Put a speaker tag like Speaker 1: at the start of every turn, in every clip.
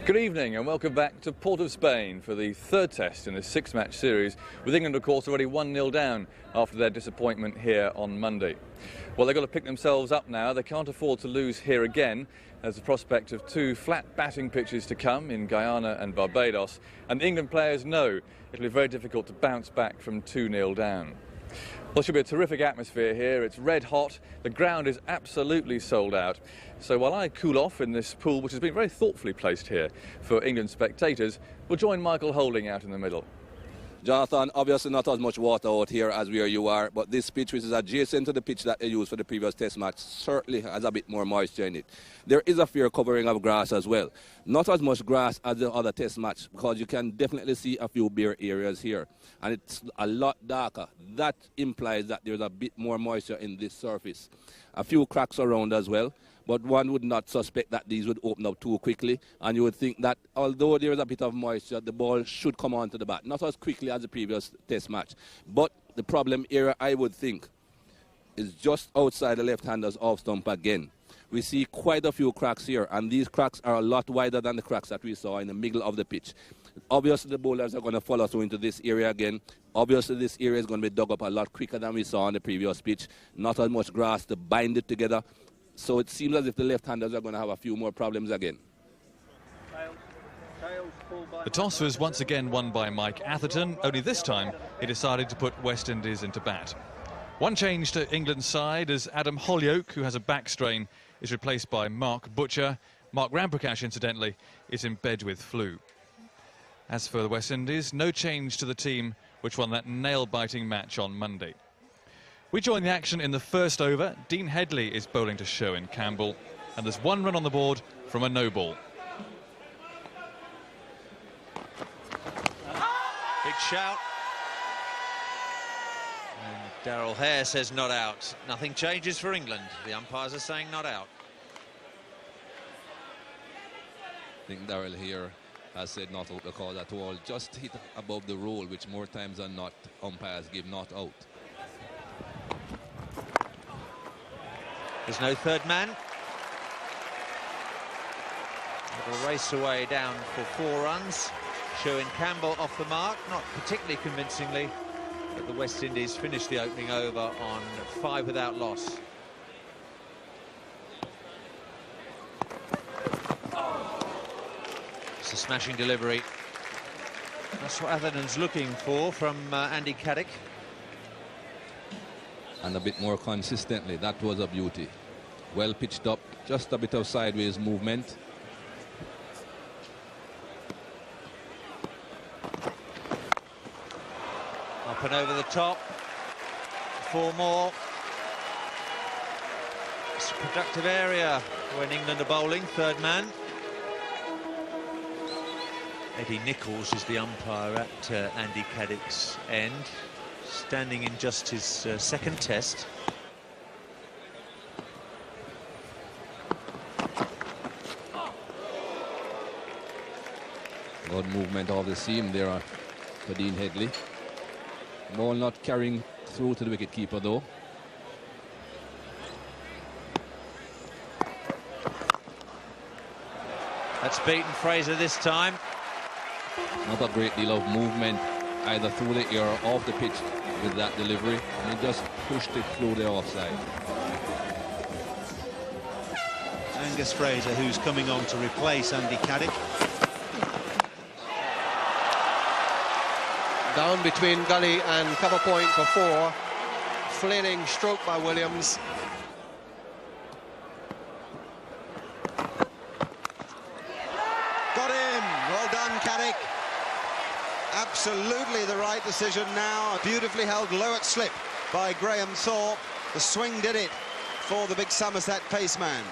Speaker 1: Good evening and welcome back to Port of Spain for the third test in this six-match series, with England, of course, already 1-0 down after their disappointment here on Monday. Well, they've got to pick themselves up now. They can't afford to lose here again. There's the prospect of two flat batting pitches to come in Guyana and Barbados, and the England players know it'll be very difficult to bounce back from 2-0 down. Well, it should be a terrific atmosphere here. It's red hot. The ground is absolutely sold out. So while I cool off in this pool, which has been very thoughtfully placed here for England spectators, we'll join Michael Holding out in the middle.
Speaker 2: Jonathan, obviously not as much water out here as where you are, but this pitch, which is adjacent to the pitch that they used for the previous test match, certainly has a bit more moisture in it. There is a fair covering of grass as well. Not as much grass as the other test match, because you can definitely see a few bare areas here, and it's a lot darker. That implies that there's a bit more moisture in this surface. A few cracks around as well, but one would not suspect that these would open up too quickly, and you would think that although there is a bit of moisture, the ball should come onto the bat, not as quickly as the previous test match. But the problem area, I would think, is just outside the left-hander's off-stump again. We see quite a few cracks here, and these cracks are a lot wider than the cracks that we saw in the middle of the pitch. Obviously, the bowlers are going to follow through into this area again. Obviously, this area is going to be dug up a lot quicker than we saw on the previous pitch. Not as much grass to bind it together. So it seems as if the left-handers are going to have a few more problems again.
Speaker 1: The toss was once again won by Mike Atherton, only this time he decided to put West Indies into bat. One change to England's side as Adam Holyoke, who has a back strain, is replaced by Mark Butcher. Mark Ramprakash, incidentally, is in bed with flu. As for the West Indies, no change to the team which won that nail-biting match on Monday. We join the action in the first over. Dean Headley is bowling to Sherwin Campbell, and there's one run on the board from a no ball.
Speaker 3: Big shout. And Darrell Hare says not out. Nothing changes for England. The umpires are saying not out.
Speaker 2: I think Darrell here has said not out because at all. Just hit above the roll, which more times than not, umpires give not out.
Speaker 3: There's no third man. It'll race away down for 4 runs. Sherwin Campbell off the mark, not particularly convincingly, but the West Indies finished the opening over on 5 without loss. It's a smashing delivery. That's what Atherton's looking for from Andy Caddick.
Speaker 2: And a bit more consistently. That was a beauty. Well pitched up, just a bit of sideways movement.
Speaker 3: Up and over the top. 4 more. It's a productive area when England are bowling. Third man. Eddie Nichols is the umpire at Andy Caddick's end, standing in just his second test.
Speaker 2: Good movement of the seam there for Dean Headley. Ball not carrying through to the wicketkeeper though.
Speaker 3: That's beaten Fraser this time.
Speaker 2: Not a great deal of movement either through the air or off the pitch with that delivery, and he just pushed it through the offside.
Speaker 4: Angus Fraser, who's coming on to replace Andy Caddick.
Speaker 5: Down between gully and cover point for 4. Flailing stroke by Williams.
Speaker 4: Got him! Well done, Caddick. Absolutely the right decision now. Beautifully held low at slip by Graham Thorpe. The swing did it for the big Somerset paceman.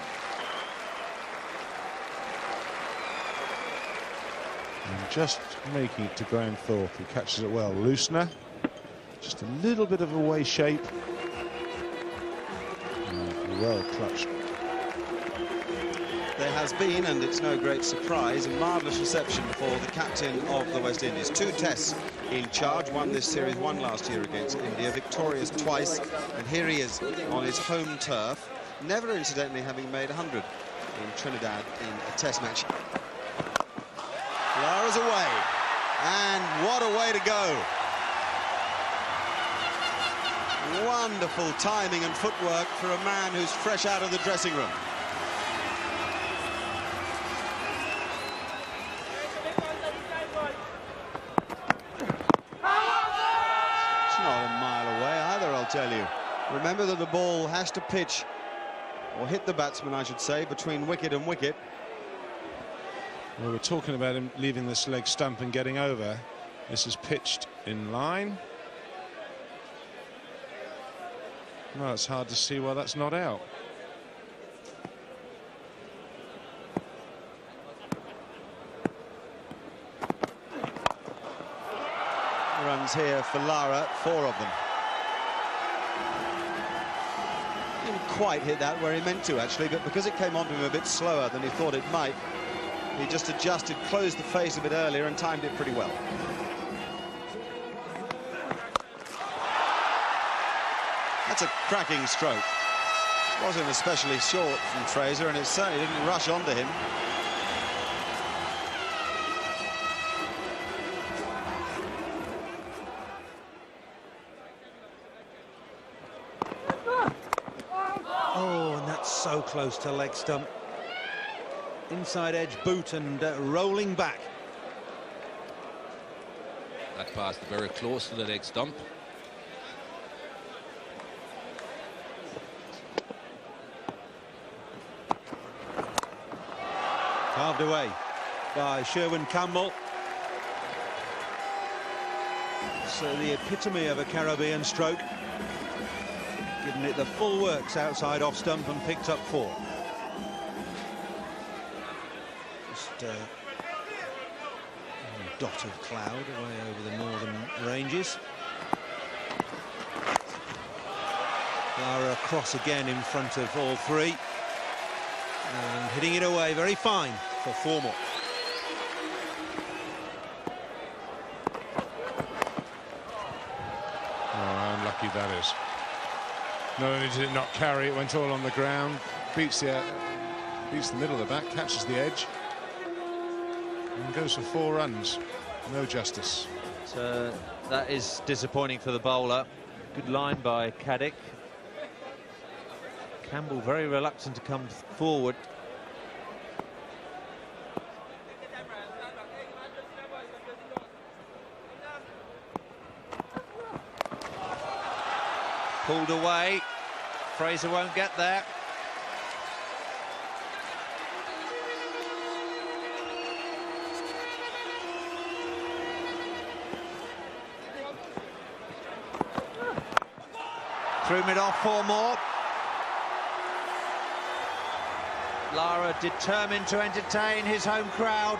Speaker 6: And just making it to Graham Thorpe, who catches it well. Loosener, just a little bit of a way shape. Well clutched.
Speaker 4: There has been, and it's no great surprise, a marvellous reception for the captain of the West Indies. 2 tests in charge, won this series, won last year against India, victorious twice, and here he is on his home turf, never incidentally having made 100 in Trinidad in a test match. way to go. Wonderful timing and footwork for a man who's fresh out of the dressing room. It's not a mile away either, I'll tell you. Remember that the ball has to pitch, or hit the batsman, I should say, between wicket and wicket.
Speaker 6: We were talking about him leaving this leg stump and getting over. This is pitched in line. Well, it's hard to see why that's not out.
Speaker 4: Runs here for Lara, 4 of them. Didn't quite hit that where he meant to, actually, but because it came onto him a bit slower than he thought it might, he just adjusted, closed the face a bit earlier and timed it pretty well. That's a cracking stroke. Wasn't especially short from Fraser, and it certainly didn't rush onto him.
Speaker 7: Oh, and that's so close to leg stump. Inside edge boot and rolling back.
Speaker 2: That passed very close to the leg stump.
Speaker 7: Carved away by Sherwin Campbell. So the epitome of a Caribbean stroke. Giving it the full works outside off stump and picked up 4. Just a dot of cloud away over the northern ranges. Lara across again in front of all 3. And hitting it away very fine for 4 more.
Speaker 6: Oh, how unlucky that is. Not only did it not carry, it went all on the ground, beats the middle of the bat, catches the edge, and goes for 4 runs. No justice.
Speaker 3: So that is disappointing for the bowler. Good line by Caddick. Campbell very reluctant to come forward. Pulled away. Fraser won't get there. Threw mid off 4 more. Lara determined to entertain his home crowd.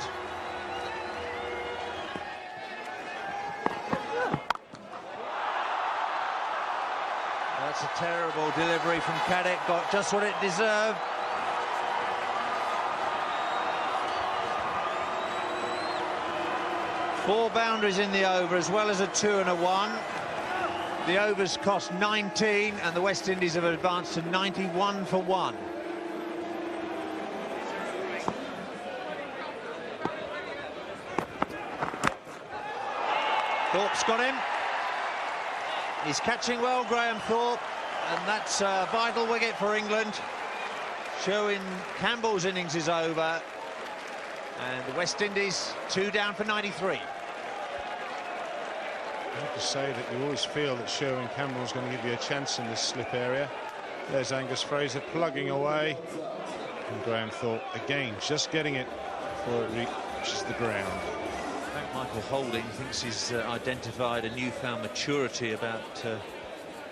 Speaker 3: That's a terrible delivery from Caddick, got just what it deserved. Four boundaries in the over, as well as a 2 and a 1. The overs cost 19, and the West Indies have advanced to 91 for 1. Thorpe's got him. He's catching well, Graham Thorpe, and that's a vital wicket for England. Showing Campbell's innings is over, and the West Indies 2 down for 93.
Speaker 6: I have to say that you always feel that Sherwin Campbell's going to give you a chance in this slip area. There's Angus Fraser plugging away, and Graham Thorpe again just getting it before it reaches the ground.
Speaker 3: I think Michael Holding thinks he's identified a newfound maturity about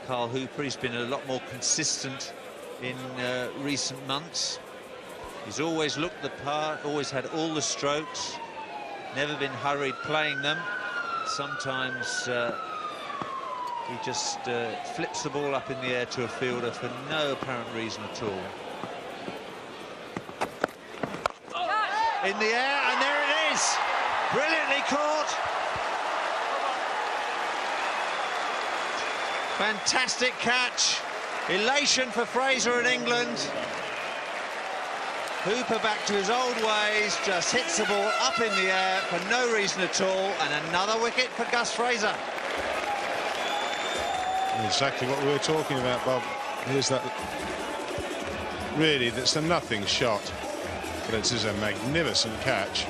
Speaker 3: Carl Hooper. He's been a lot more consistent in recent months. He's always looked the part, always had all the strokes, never been hurried playing them. Sometimes he just flips the ball up in the air to a fielder for no apparent reason at all. In the air, and there it is! Brilliantly caught. Fantastic catch. Elation for Fraser and England. Hooper back to his old ways, just hits the ball up in the air for no reason at all, and another wicket for Gus Fraser.
Speaker 6: Exactly what we were talking about, Bob. Here's that. Really, that's a nothing shot, but it is a magnificent catch.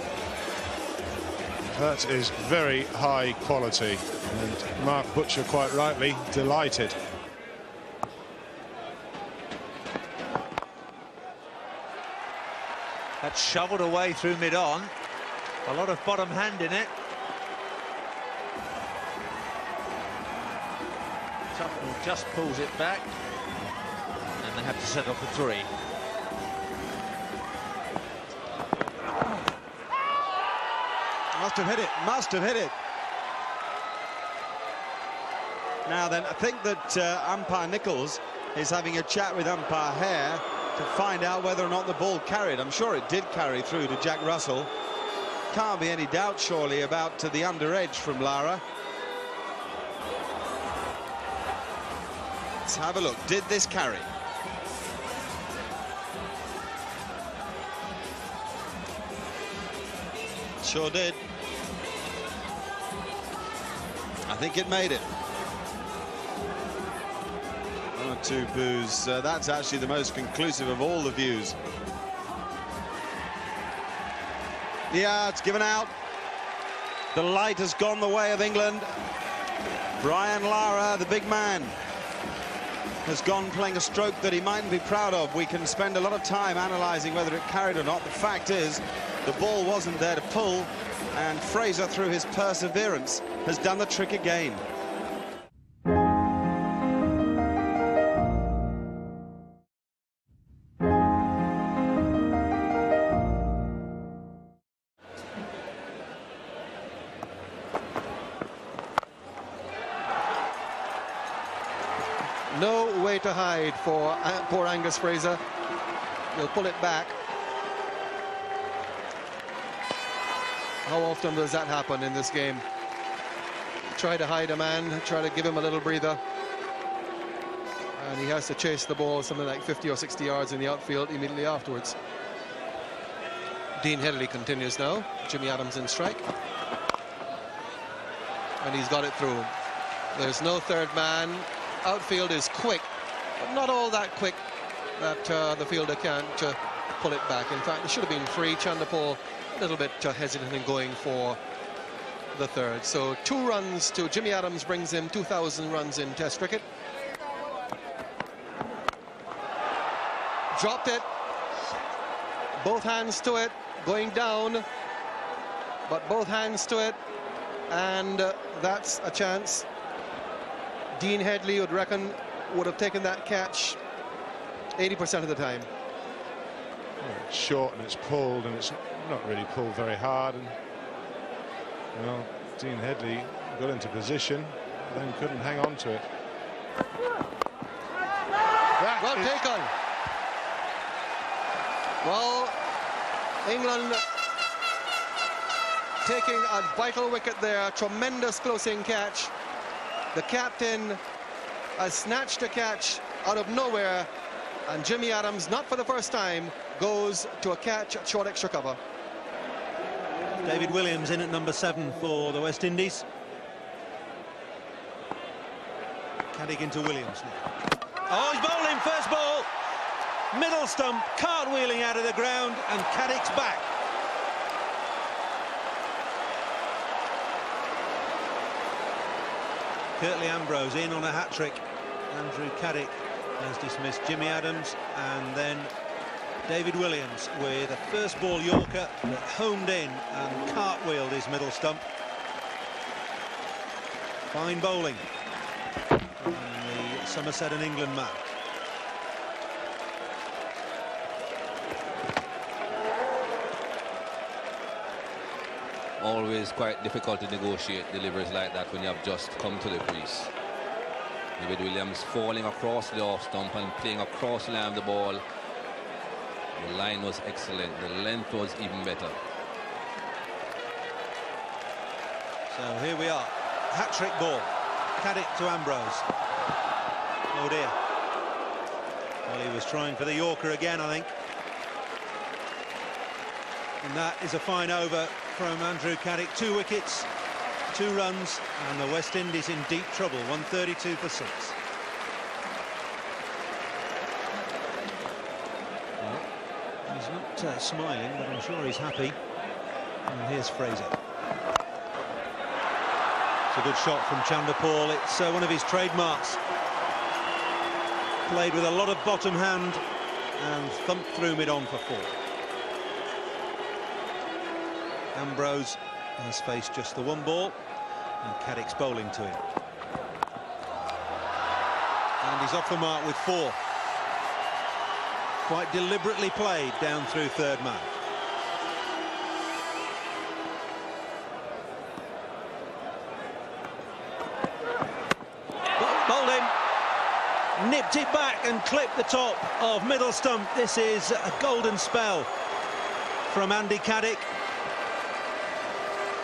Speaker 6: That is very high quality, and Mark Butcher, quite rightly, delighted.
Speaker 3: That's shoveled away through mid-on. A lot of bottom hand in it. Tufnell just pulls it back, and they have to settle for 3.
Speaker 4: Must have hit it, must have hit it. Now then, I think that umpire Nichols is having a chat with umpire Hare to find out whether or not the ball carried. I'm sure it did carry through to Jack Russell. Can't be any doubt, surely, about the under edge from Lara. Let's have a look. Did this carry? Sure did. I think it made it. 1 or 2 boos. That's actually the most conclusive of all the views. Yeah, it's given out. The light has gone the way of England. Brian Lara, the big man, has gone playing a stroke that he mightn't be proud of. We can spend a lot of time analysing whether it carried or not. The fact is, the ball wasn't there to pull, and Fraser, through his perseverance, has done the trick again.
Speaker 5: No way to hide for poor Angus Fraser. He'll pull it back. How often does that happen in this game? Try to hide a man, try to give him a little breather, and he has to chase the ball something like 50 or 60 yards in the outfield immediately afterwards. Dean Headley continues now. Jimmy Adams in strike, and he's got it through. There's no third man. Outfield is quick, but not all that quick that the fielder can't pull it back. In fact, it should have been free. Chanderpaul a little bit hesitant in going for the third. So 2 runs to Jimmy Adams brings him 2,000 runs in Test cricket. Dropped it. Both hands to it. Going down. But both hands to it. And that's a chance. Dean Headley would reckon would have taken that catch 80% of the time.
Speaker 6: Well, it's short and it's pulled, and it's not really pulled very hard. And well, Dean Headley got into position, then couldn't hang on to it.
Speaker 5: Well taken. Well, England taking a vital wicket there. Tremendous closing catch. The captain has snatched a catch out of nowhere, and Jimmy Adams, not for the first time, goes to a catch at short extra cover.
Speaker 7: David Williams in at number 7 for the West Indies. Caddick into Williams now. Oh, he's bowling, first ball. Middle stump, cartwheeling out of the ground, and Caddick's back. Curtly Ambrose in on a hat-trick. Andrew Caddick has dismissed Jimmy Adams, and then David Williams with a first ball Yorker that homed in and cartwheeled his middle stump. Fine bowling from the Somerset and England man.
Speaker 2: Always quite difficult to negotiate deliveries like that when you have just come to the crease. David Williams falling across the off stump and playing across the line of the ball. The line was excellent. The length was even better.
Speaker 7: So here we are. Hat-trick ball. Caddick to Ambrose. Oh dear. Well, he was trying for the Yorker again, I think. And that is a fine over from Andrew Caddick. 2 wickets, 2 runs, and the West Indies in deep trouble. 132 for 6. Well, he's not smiling, but I'm sure he's happy. And here's Fraser. It's a good shot from Chanderpaul. It's one of his trademarks. Played with a lot of bottom hand and thumped through mid-on for 4. Ambrose has faced just the 1 ball, and Caddick's bowling to him. And he's off the mark with 4. Quite deliberately played down through third man. Bowled him, nipped it back and clipped the top of middle stump. This is a golden spell from Andy Caddick.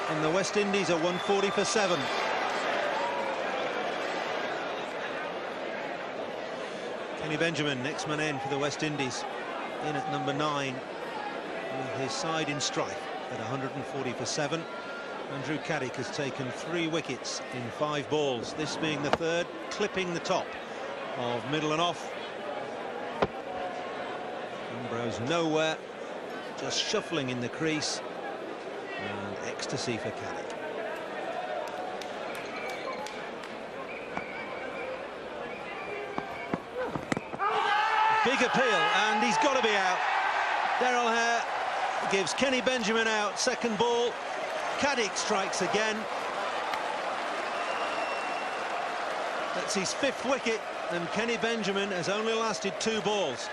Speaker 7: And the West Indies are 140 for 7. Kenny Benjamin, next man in for the West Indies, in at number 9, with his side in strife at 140 for 7. Andrew Caddick has taken 3 wickets in 5 balls, this being the 3rd, clipping the top of middle and off. Ambrose nowhere, just shuffling in the crease. And ecstasy for Caddick. Big appeal, and he's got to be out. Daryl Hare gives Kenny Benjamin out, 2nd ball. Caddick strikes again. That's his 5th wicket, and Kenny Benjamin has only lasted 2 balls.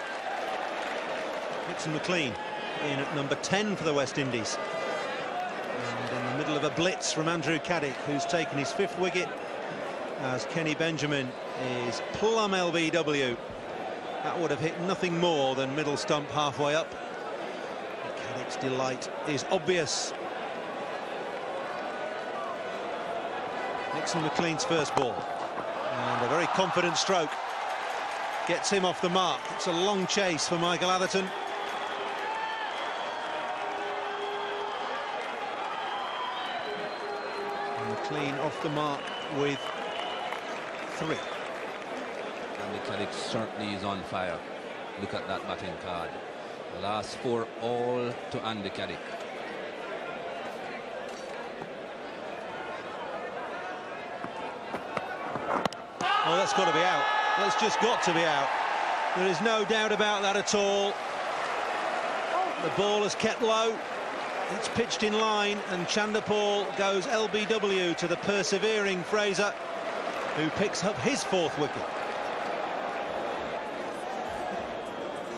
Speaker 7: Nixon McLean in at number 10 for the West Indies. And in the middle of a blitz from Andrew Caddick, who's taken his 5th wicket, as Kenny Benjamin is plumb LBW. That would have hit nothing more than middle stump halfway up. But Caddick's delight is obvious. Nixon McLean's 1st ball. And a very confident stroke gets him off the mark. It's a long chase for Michael Atherton. McLean off the mark with 3.
Speaker 2: Andy Caddick certainly is on fire. Look at that batting card. The last 4 all to Andy Caddick.
Speaker 7: Oh, that's got to be out. That's just got to be out. There is no doubt about that at all. The ball is kept low. It's pitched in line, and Chanderpaul goes LBW to the persevering Fraser, who picks up his 4th wicket.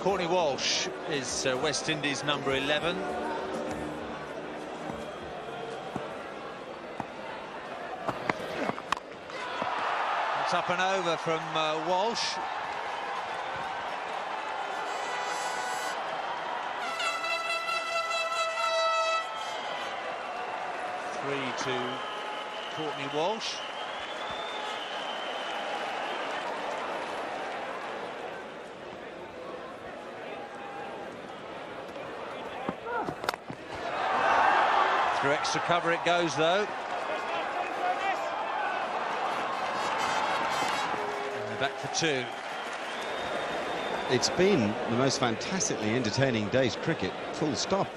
Speaker 3: Courtney Walsh is West Indies number 11. It's up and over from Walsh. To Courtney Walsh. Through extra cover it goes, though. And back for 2.
Speaker 4: It's been the most fantastically entertaining day's cricket, full stop.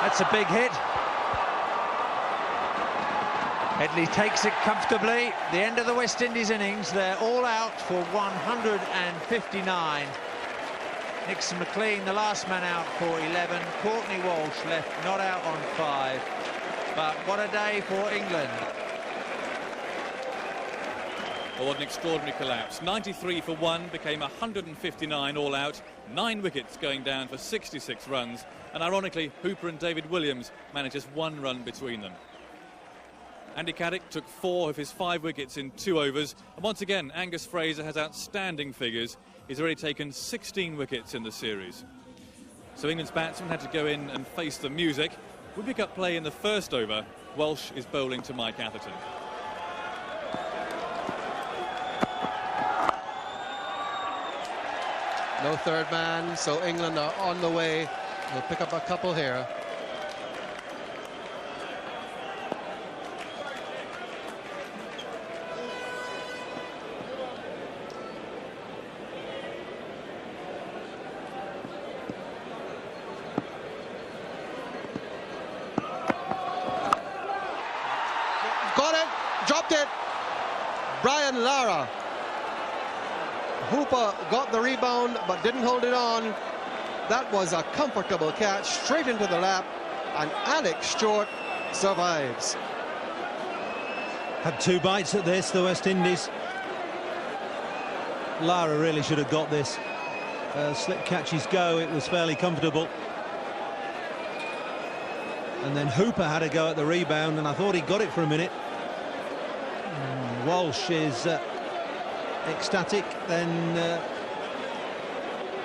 Speaker 3: That's a big hit. Headley takes it comfortably. The end of the West Indies innings. They're all out for 159. Nixon McLean, the last man out for 11. Courtney Walsh left not out on 5. But what a day for England.
Speaker 1: Well, what an extraordinary collapse. 93 for 1 became 159 all out. 9 wickets going down for 66 runs. And ironically, Hooper and David Williams managed just 1 run between them. Andy Caddick took 4 of his 5 wickets in 2 overs. And once again, Angus Fraser has outstanding figures. He's already taken 16 wickets in the series. So England's batsmen had to go in and face the music. We pick up play in the 1st over. Walsh is bowling to Mike Atherton.
Speaker 5: No third man, so England are on the way. They'll pick up a couple here. Got it, dropped it. Brian Lara. Hooper got the rebound but didn't hold it on. That was a comfortable catch straight into the lap, and Alex Stewart survives.
Speaker 7: Had 2 bites at this, the West Indies. Lara really should have got this. Slip catches go, it was fairly comfortable. And then Hooper had a go at the rebound, and I thought he got it for a minute. Walsh is ecstatic, then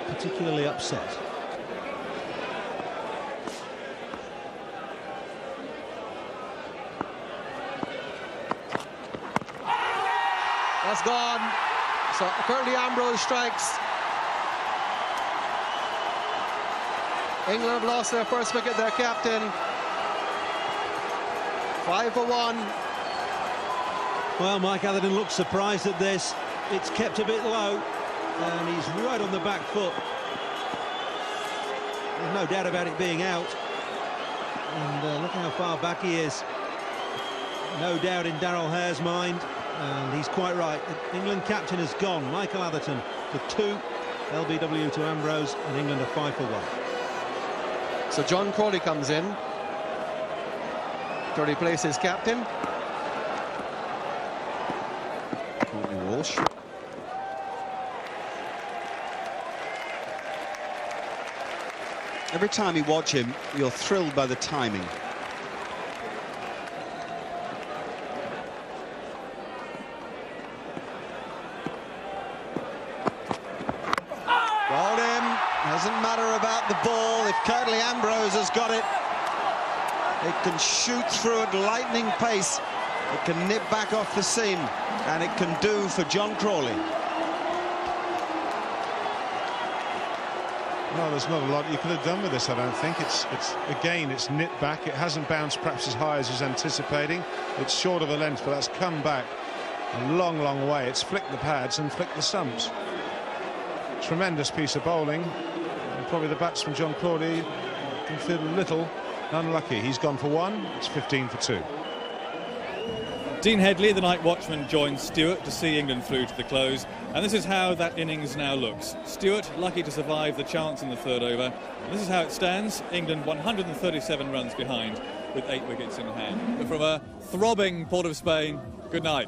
Speaker 7: particularly upset.
Speaker 5: That's gone. So Curtly Ambrose strikes. England have lost their first wicket, their captain. 5 for 1.
Speaker 7: Well, Mike Atherton looks surprised at this. It's kept a bit low, and he's right on the back foot. There's no doubt about it being out. And look how far back he is. No doubt in Darrell Hare's mind, and he's quite right. The England captain has gone. Michael Atherton for 2, LBW to Ambrose, and England are 5 for 1.
Speaker 5: So John Crawley comes in to replace his captain. Walsh.
Speaker 4: Every time you watch him, you're thrilled by the timing. Bowled him. Doesn't matter about the ball. If Curtly Ambrose has got it, it can shoot through at lightning pace. It can nip back off the seam, and it can do for John Crawley.
Speaker 6: Well, there's not a lot you could have done with this, I don't think. It's again, it's nipped back. It hasn't bounced perhaps as high as he's anticipating. It's short of the length, but that's come back a long, long way. It's flicked the pads and flicked the stumps. Tremendous piece of bowling. And probably the batsman, John Crawley, can feel a little unlucky. He's gone for 1. It's 15 for 2.
Speaker 1: Dean Headley, the night watchman, joins Stewart to see England through to the close, and this is how that innings now looks. Stewart lucky to survive the chance in the 3rd over, and this is how it stands. England 137 runs behind with 8 wickets in hand. But from a throbbing Port of Spain, good night.